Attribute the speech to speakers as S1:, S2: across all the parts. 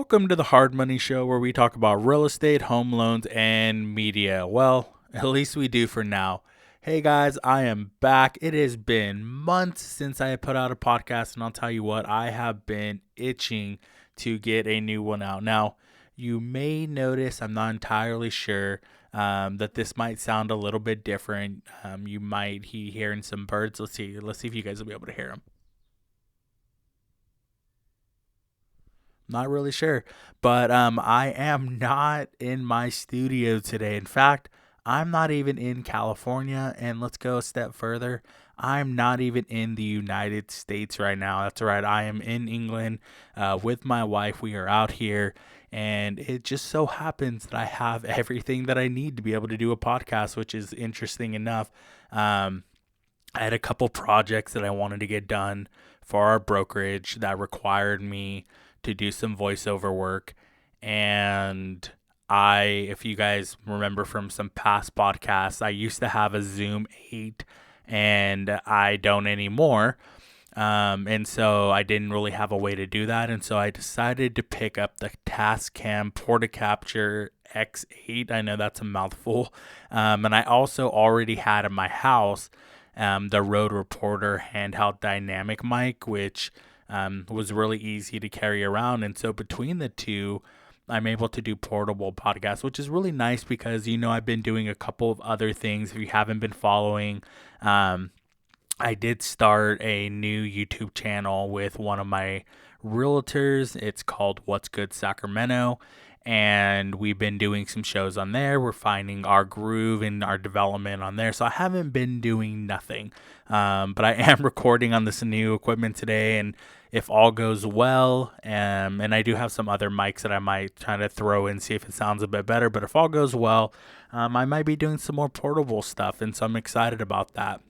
S1: Welcome to the Hard Money Show, where we talk about real estate, home loans, and media. Well, at least we do for now. Hey guys, I am back. It has been months since I put out a podcast, and I'll tell you what, I have been itching to get a new one out. Now, you may notice, I'm not entirely sure, that this might sound a little bit different. You might be hearing some birds. Let's see if you guys will be able to hear them. Not really sure, but I am not in my studio today. In fact, I'm not even in California, and let's go a step further. I'm not even in the United States right now. That's right. I am in England with my wife. We are out here, and it just so happens that I have everything that I need to be able to do a podcast, which is interesting enough. I had a couple projects that I wanted to get done for our brokerage that required me to do some voiceover work. And if you guys remember from some past podcasts, I used to have a Zoom 8 and I don't anymore. And so I didn't really have a way to do that. And so I decided to pick up the Tascam Portacapture X8. I know that's a mouthful. And I also already had in my house the Rode Reporter handheld dynamic mic, which was really easy to carry around. And so between the two, I'm able to do portable podcasts, which is really nice because, I've been doing a couple of other things. If you haven't been following, I did start a new YouTube channel with one of my realtors. It's called What's Good Sacramento. And we've been doing some shows on there. We're finding our groove and our development on there. So I haven't been doing nothing. But I am recording on this new equipment today. And if all goes well, and I do have some other mics that I might try to throw in, see if it sounds a bit better. But if all goes well, I might be doing some more portable stuff. And so I'm excited about that.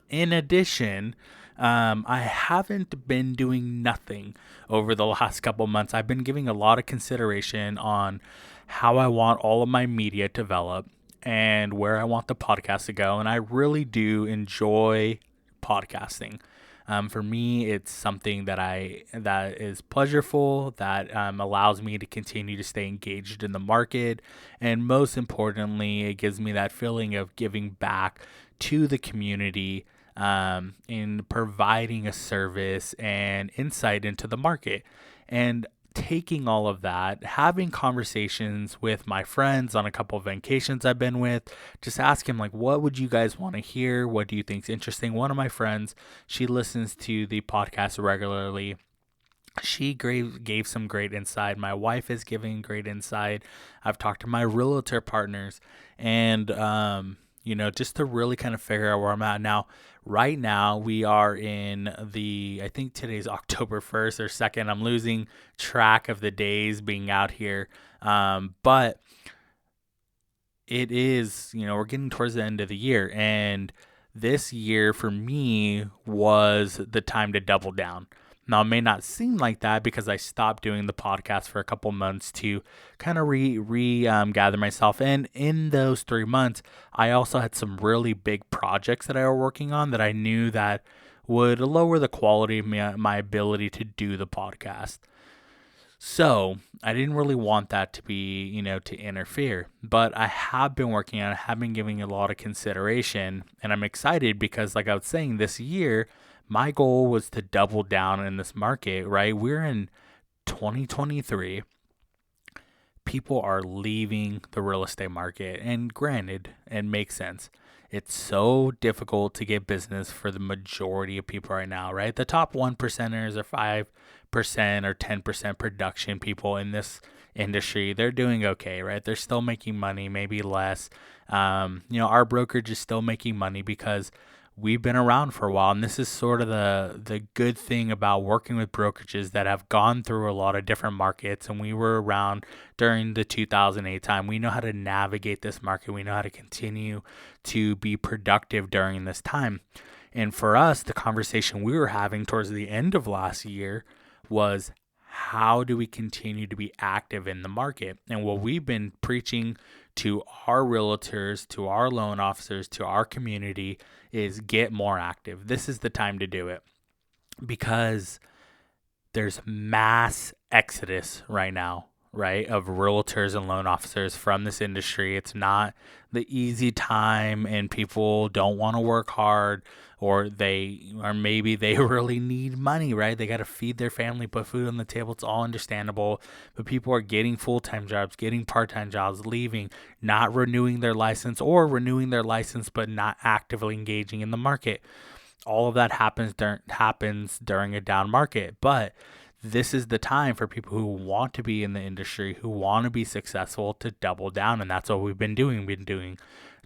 S1: In addition, I haven't been doing nothing over the last couple months. I've been giving a lot of consideration on how I want all of my media to develop and where I want the podcast to go. And I really do enjoy podcasting. For me, it's something that is pleasurable, that allows me to continue to stay engaged in the market. And most importantly, it gives me that feeling of giving back to the community in providing a service and insight into the market. And taking all of that, having conversations with my friends on a couple of vacations I've been with, just ask him, like, what would you guys want to hear? What do you think is interesting? One of my friends, she listens to the podcast regularly. She gave some great insight. My wife is giving great insight. I've talked to my realtor partners, and just to really kind of figure out where I'm at. Now, right now, we are in I think today's October 1st or 2nd. I'm losing track of the days being out here. But it is, we're getting towards the end of the year. And this year for me was the time to double down. Now, it may not seem like that because I stopped doing the podcast for a couple months to kind of gather myself. And in those 3 months, I also had some really big projects that I were working on that I knew that would lower the quality of my ability to do the podcast. So I didn't really want that to be, to interfere. But I have been working on it, I have been giving a lot of consideration. And I'm excited because, like I was saying, this year, my goal was to double down in this market, right? We're in 2023. People are leaving the real estate market. And granted, it makes sense. It's so difficult to get business for the majority of people right now, right? The top 1%ers or 5% or 10% production people in this industry, they're doing okay, right? They're still making money, maybe less. Our brokerage is still making money because we've been around for a while, and this is sort of the good thing about working with brokerages that have gone through a lot of different markets, and we were around during the 2008 time. We know how to navigate this market. We know how to continue to be productive during this time. And for us, the conversation we were having towards the end of last year was, how do we continue to be active in the market? And what we've been preaching to our realtors, to our loan officers, to our community is get more active. This is the time to do it because there's mass exodus right now, right, of realtors and loan officers from this industry. It's not the easy time, and people don't want to work hard, or maybe they really need money, right? They got to feed their family, put food on the table. It's all understandable. But people are getting full-time jobs, getting part-time jobs, leaving, not renewing their license, or renewing their license but not actively engaging in the market. All of that happens during a down market. But this is the time for people who want to be in the industry, who want to be successful, to double down. And that's what we've been doing. We've been doing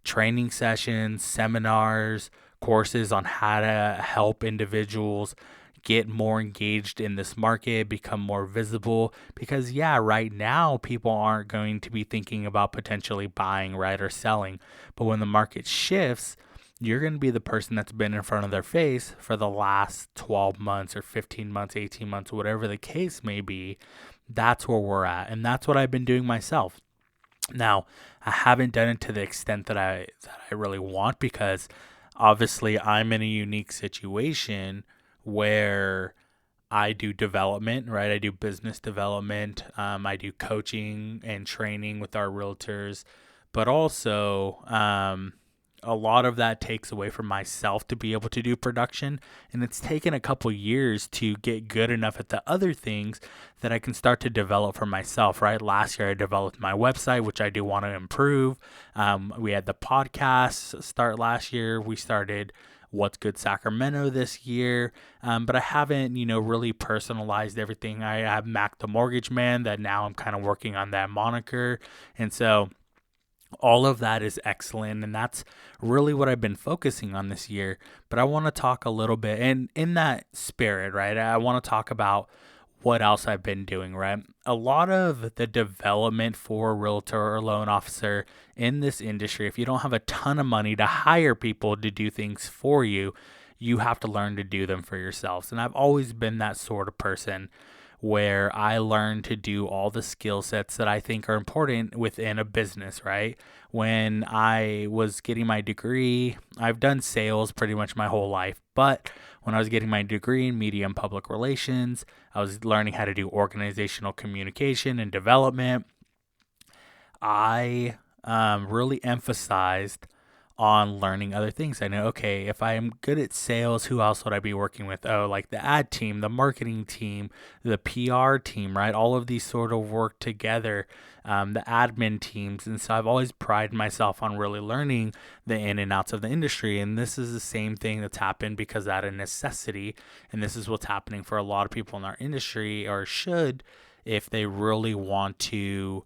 S1: training sessions, seminars, courses on how to help individuals get more engaged in this market, become more visible. Because, yeah, right now, people aren't going to be thinking about potentially buying, right, or selling. But when the market shifts, you're going to be the person that's been in front of their face for the last 12 months or 15 months, 18 months, whatever the case may be. That's where we're at. And that's what I've been doing myself. Now, I haven't done it to the extent that I really want, because obviously I'm in a unique situation where I do development, right? I do business development. I do coaching and training with our realtors, but also a lot of that takes away from myself to be able to do production. And it's taken a couple years to get good enough at the other things that I can start to develop for myself, right? Last year, I developed my website, which I do want to improve. We had the podcast start last year. We started What's Good Sacramento this year. But I haven't, really personalized everything. I have Mac the Mortgage Man, that now I'm kind of working on that moniker. And so all of that is excellent, and that's really what I've been focusing on this year. But I want to talk a little bit, and in that spirit, right, I want to talk about what else I've been doing, right? A lot of the development for a realtor or loan officer in this industry, if you don't have a ton of money to hire people to do things for you, you have to learn to do them for yourselves. And I've always been that sort of person where I learned to do all the skill sets that I think are important within a business, right? When I was getting my degree, I've done sales pretty much my whole life, but when I was getting my degree in media and public relations, I was learning how to do organizational communication and development. I really emphasized on learning other things. I know, okay, if I'm good at sales, who else would I be working with? Oh, like the ad team, the marketing team, the PR team, right? All of these sort of work together, the admin teams. And so I've always prided myself on really learning the in and outs of the industry. And this is the same thing that's happened because out of necessity. And this is what's happening for a lot of people in our industry, or should, if they really want to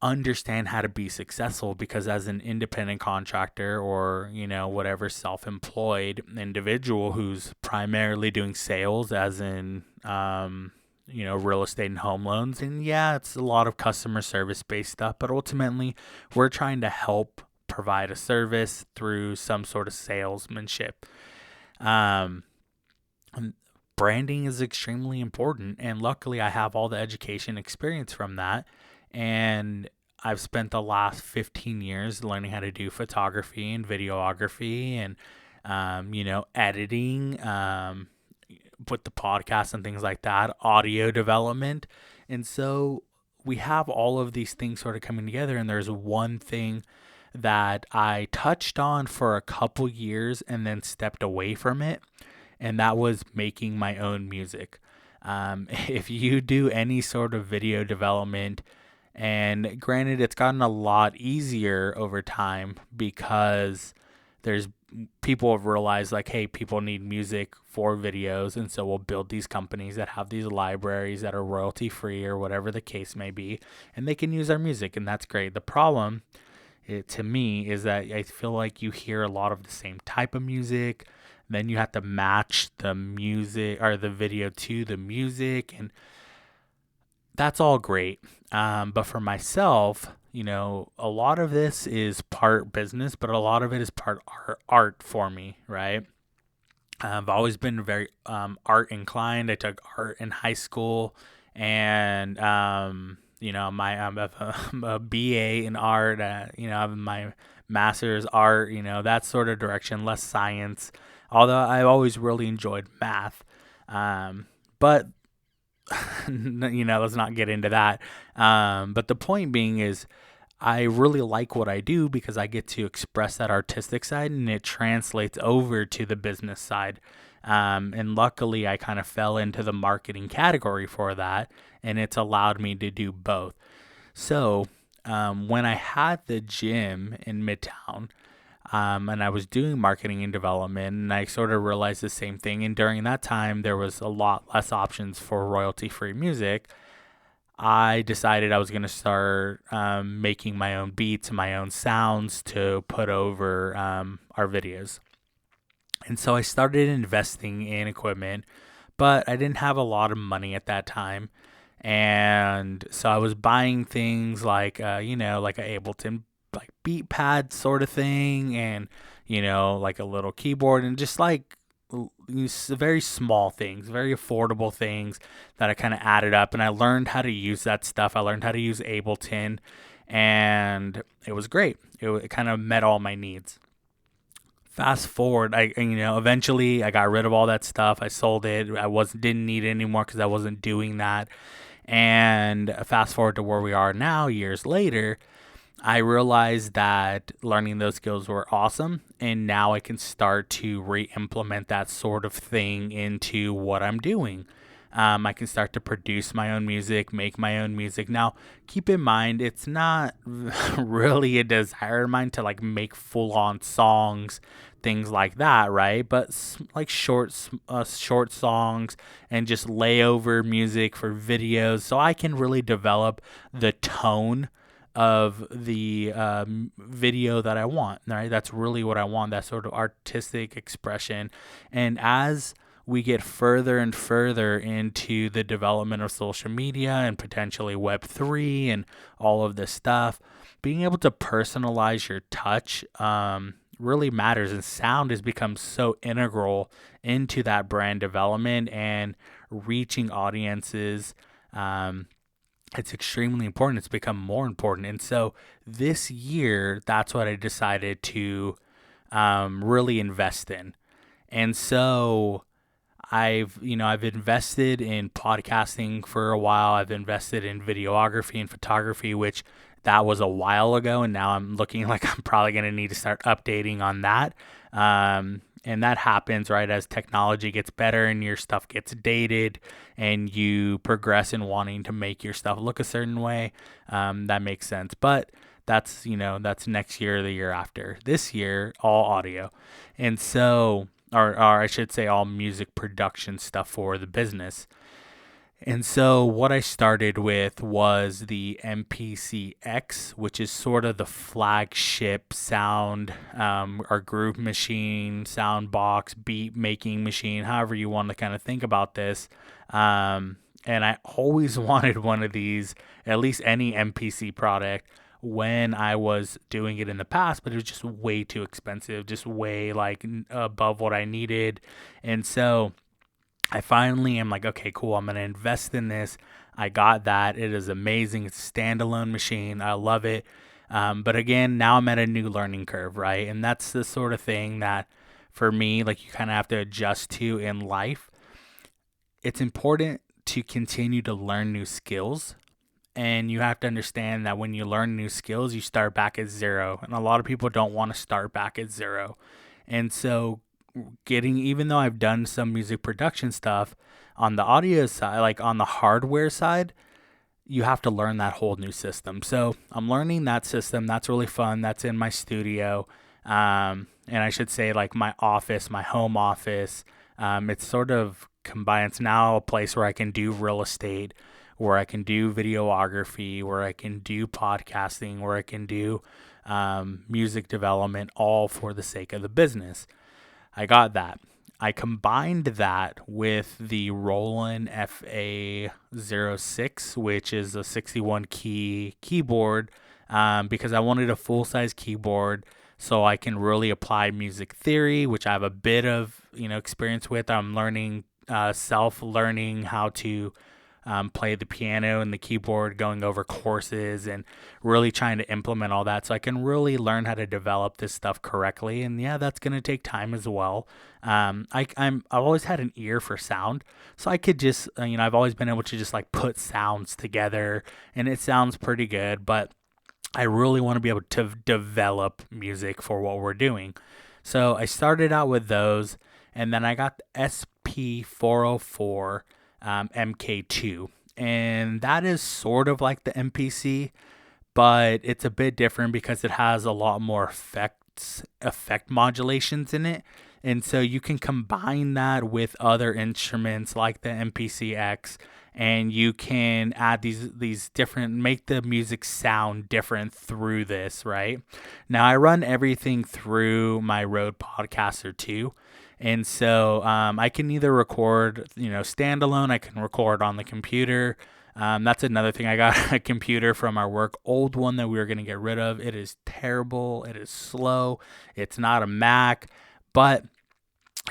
S1: understand how to be successful. Because as an independent contractor, or whatever, self-employed individual who's primarily doing sales, as in real estate and home loans, and yeah, it's a lot of customer service based stuff, but ultimately we're trying to help provide a service through some sort of salesmanship. Branding is extremely important, and luckily I have all the education experience from that. And I've spent the last 15 years learning how to do photography and videography and, editing, with the podcast and things like that, audio development. And so we have all of these things sort of coming together. And there's one thing that I touched on for a couple years and then stepped away from it, and that was making my own music. If you do any sort of video development, and granted, it's gotten a lot easier over time because there's people have realized, like, hey, people need music for videos, and so we'll build these companies that have these libraries that are royalty free or whatever the case may be, and they can use our music, and that's great. The problem, to me, is that I feel like you hear a lot of the same type of music. Then you have to match the music or the video to the music, and that's all great. But for myself, a lot of this is part business, but a lot of it is part art for me, right? I've always been very art inclined. I took art in high school, and I'm a BA in art. I have my master's art. That sort of direction, less science. Although I've always really enjoyed math, but let's not get into that. But the point being is, I really like what I do because I get to express that artistic side and it translates over to the business side. And luckily, I kind of fell into the marketing category for that, and it's allowed me to do both. So, when I had the gym in Midtown, and I was doing marketing and development, and I sort of realized the same thing. And during that time, there was a lot less options for royalty free music. I decided I was going to start making my own beats and my own sounds to put over our videos. And so I started investing in equipment, but I didn't have a lot of money at that time. And so I was buying things like, like a Ableton like beat pad sort of thing, and like a little keyboard, and just like very small things, very affordable things that I kind of added up, and I learned how to use that stuff. I learned how to use Ableton, and it was great. It kind of met all my needs. Fast forward, I eventually I got rid of all that stuff. I sold it. I didn't need it anymore because I wasn't doing that. And fast forward to where we are now, years later, I realized that learning those skills were awesome, and now I can start to re-implement that sort of thing into what I'm doing. I can start to produce my own music, make my own music. Now, keep in mind, it's not really a desire of mine to like make full-on songs, things like that, right? But like short songs and just layover music for videos, so I can really develop the tone of the video that I want, right? That's really what I want, that sort of artistic expression. And as we get further and further into the development of social media and potentially Web3 and all of this stuff, being able to personalize your touch really matters. And sound has become so integral into that brand development and reaching audiences. It's extremely important. It's become more important. And so this year, that's what I decided to really invest in. And so I've invested in podcasting for a while. I've invested in videography and photography, which that was a while ago. And now I'm looking like I'm probably going to need to start updating on that. And that happens right as technology gets better and your stuff gets dated and you progress in wanting to make your stuff look a certain way. That makes sense. But that's next year or the year after. This year, all audio. And so, or I should say all music production stuff for the business. And so what I started with was the MPC-X, which is sort of the flagship sound, our groove machine, sound box, beat making machine, however you want to kind of think about this. And I always wanted one of these, at least any MPC product, when I was doing it in the past, but it was just way too expensive, just way like above what I needed. And so I finally am like, okay, cool. I'm going to invest in this. I got that. It is amazing. It's a standalone machine. I love it. But again, now I'm at a new learning curve, right? And that's the sort of thing that for me, like you kind of have to adjust to in life. It's important to continue to learn new skills. And you have to understand that when you learn new skills, you start back at zero. And a lot of people don't want to start back at zero. And so even though I've done some music production stuff on the audio side, like on the hardware side, you have to learn that whole new system. So I'm learning that system. That's really fun. That's in my studio. And I should say like my office, my home office. It's sort of combined. It's now a place where I can do real estate, where I can do videography, where I can do podcasting, where I can do music development, all for the sake of the business. I got that. I combined that with the Roland FA06, which is a 61 key keyboard, because I wanted a full-size keyboard so I can really apply music theory, which I have a bit of experience with. I'm learning, self-learning how to play the piano and the keyboard, going over courses and really trying to implement all that so I can really learn how to develop this stuff correctly. And yeah, that's going to take time as well. I've always had an ear for sound, so I could just, I've always been able to just like put sounds together and it sounds pretty good, but I really want to be able to develop music for what we're doing. So I started out with those, and then I got the SP404 MK2, and that is sort of like the MPC, but it's a bit different because it has a lot more effect modulations in it. And so you can combine that with other instruments like the MPC-X, and you can add these different, make the music sound different through this, right? Now I run everything through my Rode Podcaster 2. And so I can either record, standalone. I can record on the computer. That's another thing. I got a computer from our work, old one that we were going to get rid of. It is terrible. It is slow. It's not a Mac, but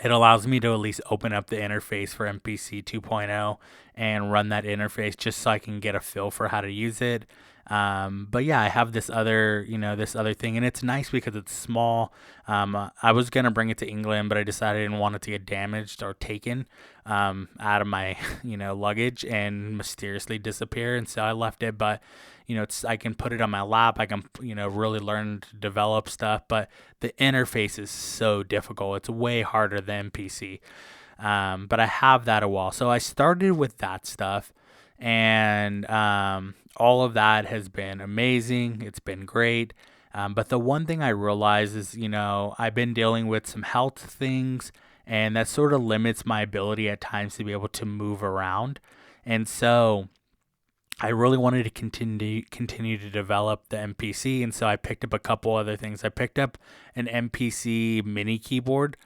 S1: it allows me to at least open up the interface for MPC 2.0 and run that interface just so I can get a feel for how to use it. But yeah, I have this other thing, and it's nice because it's small. I was gonna bring it to England, but I decided I didn't want it to get damaged or taken out of my luggage and mysteriously disappear, and so I left it. But I can put it on my lap. I can really learn to develop stuff, but the interface is so difficult. It's way harder than PC. But I have that a while, so I started with that stuff, and all of that has been amazing. It's been great. But the one thing I realized is, I've been dealing with some health things, and that sort of limits my ability at times to be able to move around. And so I really wanted to continue to develop the MPC, and so I picked up a couple other things. I picked up an MPC mini keyboard,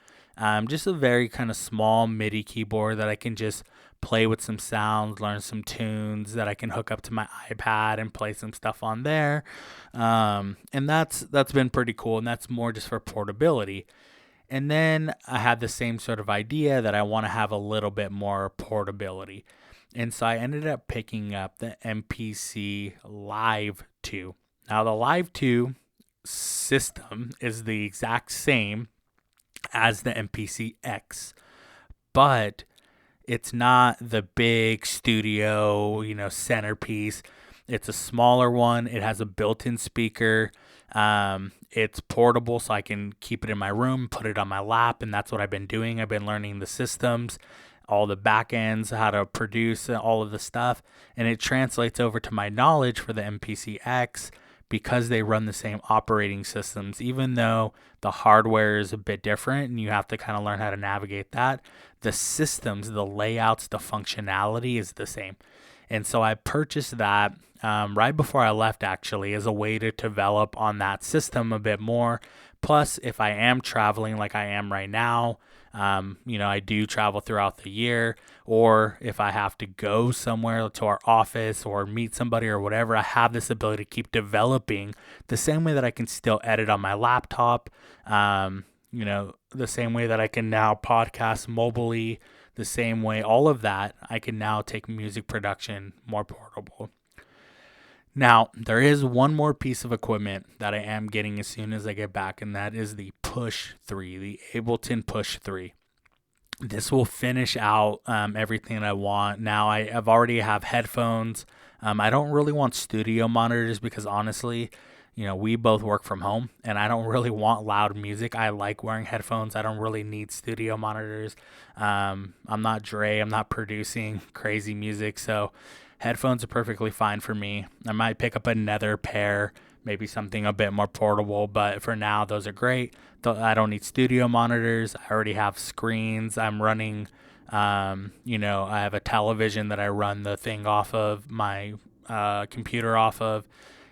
S1: just a very kind of small MIDI keyboard that I can just play with some sounds, learn some tunes that I can hook up to my iPad and play some stuff on there. And that's been pretty cool, and that's more just for portability. And then I had the same sort of idea that I want to have a little bit more portability. And so I ended up picking up the MPC Live 2. Now, the Live 2 system is the exact same as the MPC X, but it's not the big studio, centerpiece. It's a smaller one. It has a built-in speaker. It's portable, so I can keep it in my room, put it on my lap, and that's what I've been doing. I've been learning the systems, all the back ends, how to produce all of the stuff, and it translates over to my knowledge for the MPC-X because they run the same operating systems. Even though the hardware is a bit different and you have to kind of learn how to navigate that, the systems, the layouts, the functionality is the same. And so I purchased that right before I left, actually, as a way to develop on that system a bit more. Plus, if I am traveling like I am right now, I do travel throughout the year, or if I have to go somewhere to our office or meet somebody or whatever, I have this ability to keep developing the same way that I can still edit on my laptop, the same way that I can now podcast mobilely, the same way, all of that, I can now take music production more portable. Now, there is one more piece of equipment that I am getting as soon as I get back, and that is the Push 3, the Ableton Push 3. This will finish out everything I want. Now, I've already have headphones. I don't really want studio monitors because honestly, we both work from home, and I don't really want loud music. I like wearing headphones. I don't really need studio monitors. I'm not Dre. I'm not producing crazy music, so headphones are perfectly fine for me. I might pick up another pair, maybe something a bit more portable, but for now, those are great. I don't need studio monitors. I already have screens. I'm running, I have a television that I run the thing off of, my computer off of.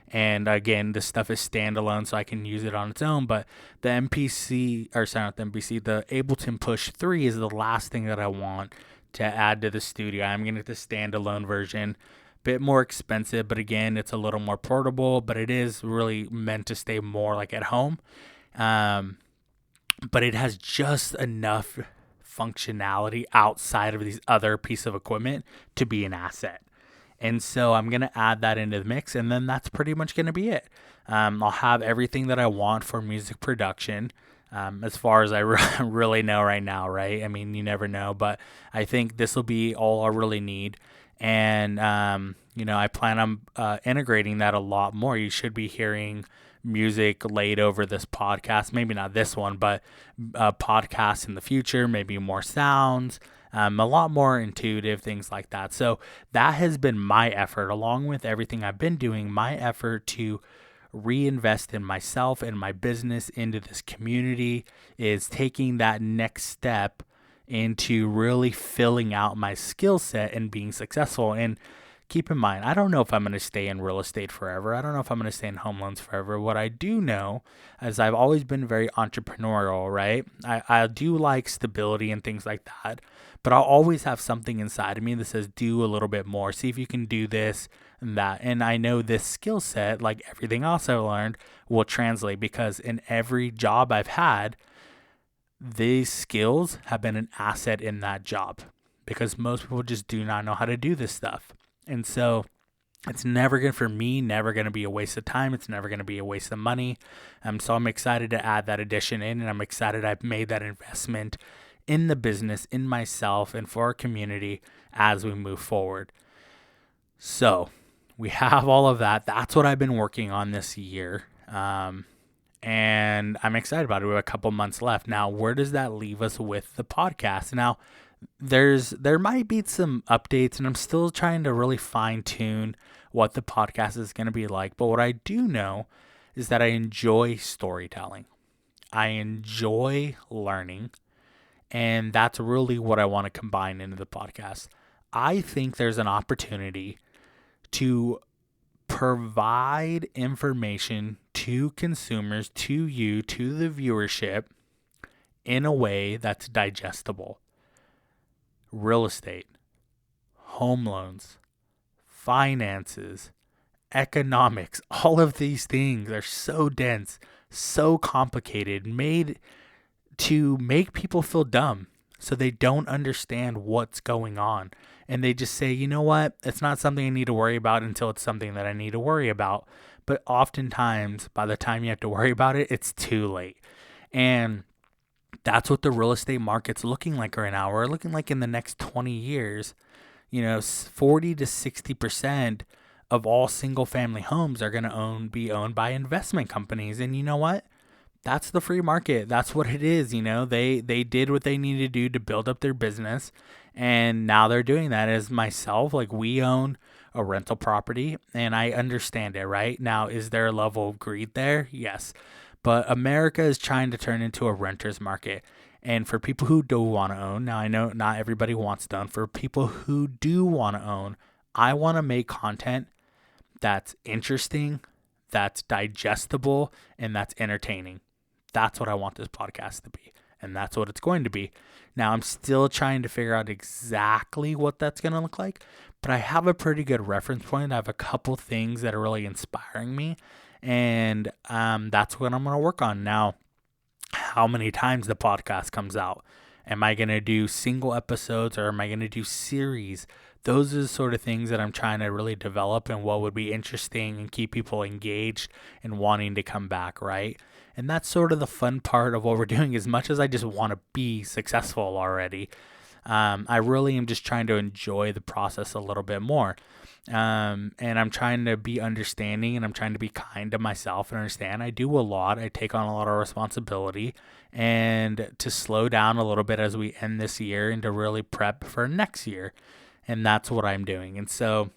S1: And again, this stuff is standalone, so I can use it on its own. But the the Ableton Push 3 is the last thing that I want to add to the studio. I'm going to get the standalone version. Bit more expensive, but again, it's a little more portable, but it is really meant to stay more like at home. But it has just enough functionality outside of these other piece of equipment to be an asset. And so I'm going to add that into the mix, and then that's pretty much going to be it. I'll have everything that I want for music production, as far as I really know right now, right? I mean, you never know, but I think this will be all I really need. And, I plan on integrating that a lot more. You should be hearing music laid over this podcast. Maybe not this one, but podcasts in the future, maybe more sounds, a lot more intuitive, things like that. So that has been my effort, along with everything I've been doing, my effort to reinvest in myself and my business into this community is taking that next step into really filling out my skill set and being successful. And keep in mind, I don't know if I'm going to stay in real estate forever. I don't know if I'm going to stay in home loans forever. What I do know is I've always been very entrepreneurial, right? I do like stability and things like that, but I'll always have something inside of me that says, do a little bit more. See if you can do this and that. And I know this skill set, like everything else I learned, will translate because in every job I've had, these skills have been an asset in that job because most people just do not know how to do this stuff. And so it's never going for me, never going to be a waste of time. It's never going to be a waste of money. So I'm excited to add that addition in, and I'm excited I've made that investment in the business, in myself, and for our community as we move forward. So we have all of that. That's what I've been working on this year. And I'm excited about it. We have a couple months left. Now, where does that leave us with the podcast? Now, there might be some updates, and I'm still trying to really fine tune what the podcast is going to be like. But what I do know is that I enjoy storytelling. I enjoy learning, and that's really what I want to combine into the podcast. I think there's an opportunity to provide information to consumers, to you, to the viewership in a way that's digestible. Real estate, home loans, finances, economics, all of these things are so dense, so complicated, made to make people feel dumb so they don't understand what's going on. And they just say, you know what, it's not something I need to worry about until it's something that I need to worry about. But oftentimes, by the time you have to worry about it, it's too late. And that's what the real estate market's looking like right now. We're looking like in the next 20 years, 40 to 60% of all single family homes are going to be owned by investment companies. And you know what? That's the free market. That's what it is. They did what they needed to do to build up their business. And now they're doing that. As myself, like, we own a rental property and I understand it, right? Now, is there a level of greed there? Yes. But America is trying to turn into a renter's market. And for people who do want to own, now I know not everybody wants to own, for people who do want to own, I want to make content that's interesting, that's digestible, and that's entertaining. That's what I want this podcast to be. And that's what it's going to be. Now, I'm still trying to figure out exactly what that's going to look like, but I have a pretty good reference point. I have a couple things that are really inspiring me, and that's what I'm going to work on. Now, how many times the podcast comes out? Am I going to do single episodes or am I going to do series? Those are the sort of things that I'm trying to really develop and what would be interesting and keep people engaged and wanting to come back, right? And that's sort of the fun part of what we're doing. As much as I just want to be successful already, I really am just trying to enjoy the process a little bit more. And I'm trying to be understanding and I'm trying to be kind to myself and understand I do a lot. I take on a lot of responsibility and to slow down a little bit as we end this year and to really prep for next year. And that's what I'm doing. And so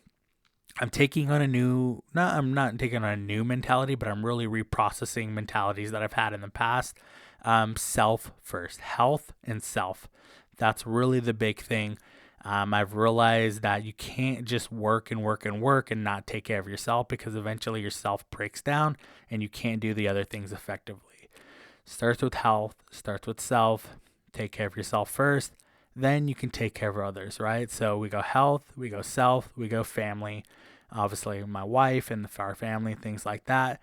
S1: I'm taking on I'm not taking on a new mentality, but I'm really reprocessing mentalities that I've had in the past. Self first, health and self. That's really the big thing. I've realized that you can't just work and work and work and not take care of yourself because eventually your self breaks down and you can't do the other things effectively. Starts with health, starts with self. Take care of yourself first. Then you can take care of others, right? So we go health, we go self, we go family. Obviously, my wife and our family, things like that.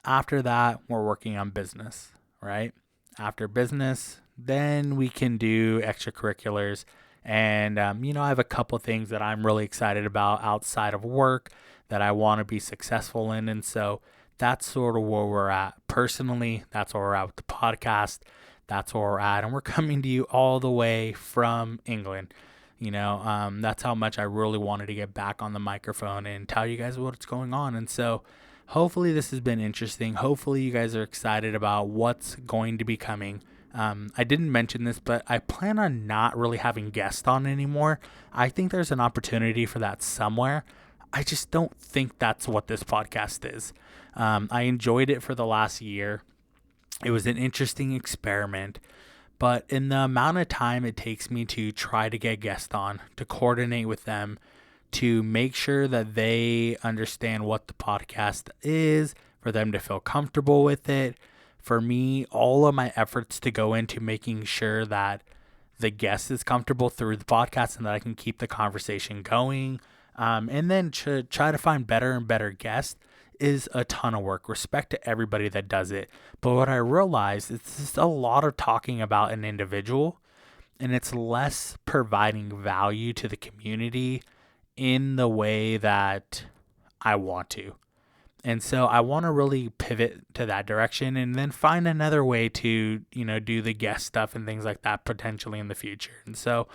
S1: After that, we're working on business, right? After business, then we can do extracurriculars And, I have a couple things that I'm really excited about outside of work that I want to be successful in. And so that's sort of where we're at. Personally, that's where we're at with the podcast. That's where we're at. And we're coming to you all the way from England. That's how much I really wanted to get back on the microphone and tell you guys what's going on. And so hopefully this has been interesting. Hopefully you guys are excited about what's going to be coming. I didn't mention this, but I plan on not really having guests on anymore. I think there's an opportunity for that somewhere. I just don't think that's what this podcast is. I enjoyed it for the last year. It was an interesting experiment. But in the amount of time it takes me to try to get guests on, to coordinate with them, to make sure that they understand what the podcast is, for them to feel comfortable with it, for me, all of my efforts to go into making sure that the guest is comfortable through the podcast and that I can keep the conversation going, and then to try to find better and better guests is a ton of work. Respect to everybody that does it. But what I realized is just a lot of talking about an individual, and it's less providing value to the community in the way that I want to. And so I want to really pivot to that direction and then find another way to, do the guest stuff and things like that potentially in the future. And so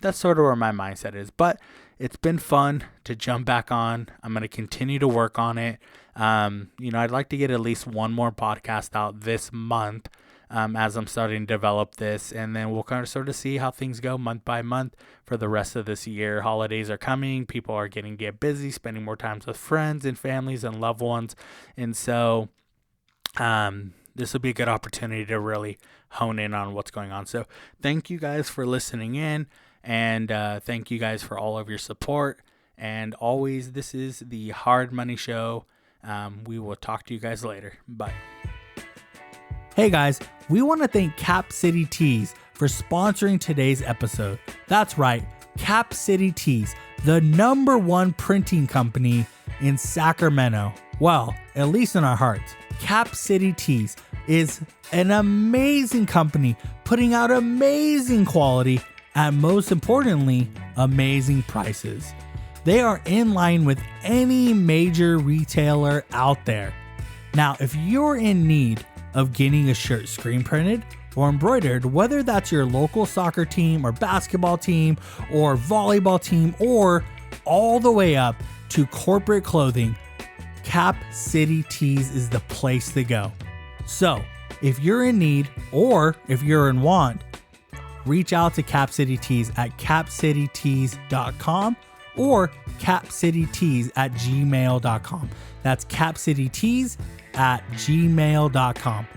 S1: that's sort of where my mindset is. But it's been fun to jump back on. I'm going to continue to work on it. I'd like to get at least one more podcast out this month as I'm starting to develop this. And then we'll kind of sort of see how things go month by month for the rest of this year. Holidays are coming. People are getting busy, spending more time with friends and families and loved ones. And so this will be a good opportunity to really hone in on what's going on. So thank you guys for listening in. And thank you guys for all of your support. And always, this is the Hard Money Show. We will talk to you guys later. Bye. Hey guys, we want to thank Cap City Tees for sponsoring today's episode. That's right, Cap City Tees, the #1 printing company in Sacramento. Well, at least in our hearts. Cap City Tees is an amazing company putting out amazing quality at, most importantly, amazing prices. They are in line with any major retailer out there. Now, if you're in need of getting a shirt screen printed or embroidered, whether that's your local soccer team or basketball team or volleyball team or all the way up to corporate clothing, Cap City Tees is the place to go. So if you're in need or if you're in want, reach out to Cap City Tees at capcitytees.com or capcitytees@gmail.com. That's capcitytees@gmail.com.